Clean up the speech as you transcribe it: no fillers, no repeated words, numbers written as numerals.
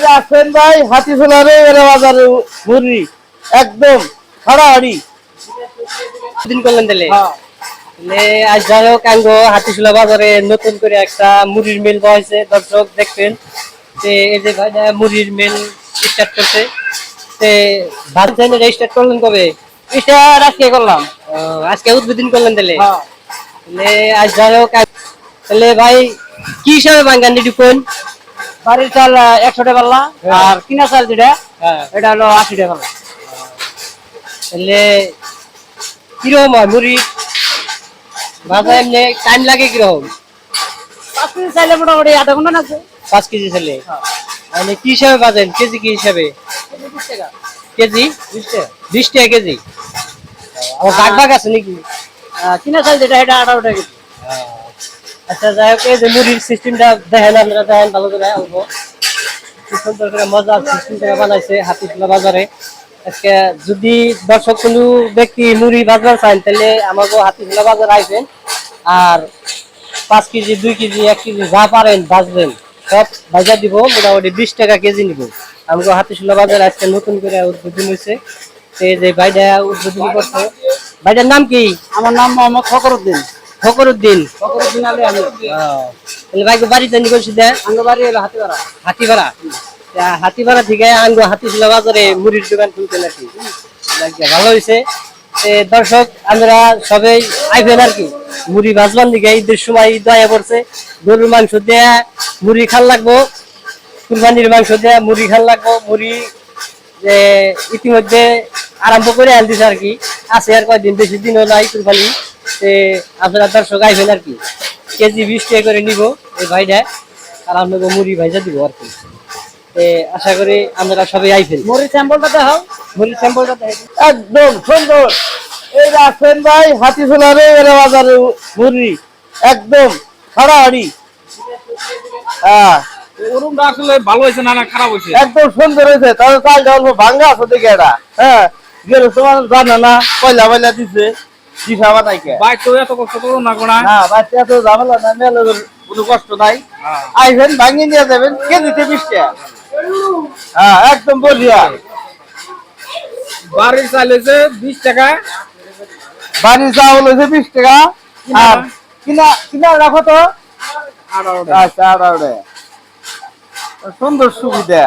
রাখছেন ভাই হাতি সোলারে বাজারে মুড়ি একদম হাড়াহাড়ি দিন করলেন তাহলে আজ যাই হোক আঙ্গো হাতিশুলা বাজারে নতুন করে একটা মুড়ির মিল বসেছে দর্শক দেখবেন যে এই যে ভাই মুড়ির মিল স্টার্ট করছে তে ভাত চাইলে স্টার্ট করলেন কবে? এটা আজকে করলাম। আজকে উদ্বোধন করলেন তাহলে আজ যাই হোক তাহলে ভাই কি হিসাবে বাঙ্গান একটু কোন? বাড়ির চাল 100 টাকা পাল্লা আর কিনা চাল যেটা এটা হলো 80 টাকা পাল্লা। তাহলে কিরকম হয় মুড়ি ভাজা এমনি টাইম লাগে কিরকম? 5 কেজি চাইলে মোটামুটি আধা ঘন্টা লাগবে। 5 কেজি চাইলে মানে কি হিসাবে বাজেন? কেজি কি হিসাবে? 20 টাকা কেজি 20 টাকা 20 টাকা কেজি। আমার ভাগ ভাগ আছে নাকি? কিনা চাল যেটা এটা 18 টাকা কেজি। আচ্ছা যাই হোক এই যে মুড়ির সিস্টেমটা দেখেন আপনারা দেখেন ভালো করে অল্প কি সুন্দর করে মজার সিস্টেমটা বানাইছে হাতিশুলা বাজারে। আজকে যদি দর্শক কোনো ব্যক্তি মুড়ি বাজার চান তাহলে আমাকে হাতিশুলা বাজার আইবেন আর 5 কেজি 2 কেজি 1 কেজি যা পারেন বাজবেন সব বাজা দিব মোটামুটি 20 টাকা কেজি নিব। আমাকে হাতিশুলা বাজার আজকে নতুন করে উদ্বোধন হয়েছে এই যে ভাইটা উদ্বোধন করছে। ভাইটার নাম কি? আমার নাম মোহাম্মদ ফখরউদ্দিন। ফখরউদ্দিন ফখরউদ্দিন আলী আমি। তাহলে ভাইকে বাড়ি জানি করছি দে আমার বাড়ি হলো হাতিপাড়া। হাতিপাড়া হাতিপাড়া থেকে আঙ্গো হাতিশুলা বাজারে মুড়ির দোকান খুলতে নাকি ভালো হয়েছে। দর্শক আমরা সবাই আইবেন আর কি মুড়ি ভাজবার দিকে ঈদের সময় ঈদ আয়া পড়ছে গরুর মাংস দেয়া মুড়ি খান লাগবো কুরবানির মাংস দেয়া মুড়ি খান লাগবো মুড়ি যে ইতিমধ্যে আরম্ভ করে আন দিছে আর কি আছে আর কয়দিন বেশি দিনও নাই কুরবানি আপনারা দর্শক আইবেন আর কি কেজি 20 টাকা করে নিব এই ভাইটা আর আপনাকে মুড়ি ভাইজা দিব আর কি আশা করি আমরা সবাই আইবেন। মুড়ি স্যাম্পলটা দেখাও। মুড়ি স্যাম্পলটা দেখেন একদম সুন্দর। এই রাখছেন ভাই হাতি সোলারে বাজারে মুড়ি একদম হাড়াহাড়ি। ওরমটা আসলে ভালো হয়েছে না খারাপ হয়েছে? একদম সুন্দর হয়েছে। তবে চালটা অল্প ভাঙ্গা আছে দেখে এটা গেলে তোমার জানে না পয়লা পয়লা দিছে দিশা বানাইকে ভাই তো এত কষ্ট করো না কোনা না বাচ্চা এত ঝামেলা না মেলের কোনো কষ্ট নাই। আইবেন ভাঙিয়ে নিয়ে যাবেন কেজিতে 20 টাকা। একদম বলিয়া বাড়ির চাল হয়েছে 20 টাকা বাড়ির চাউল হয়েছে 20 টাকা আর কিনা কিনা রাখো তো 18 টাকা। আচ্ছা 18 টাকা সুন্দর সুবিধা।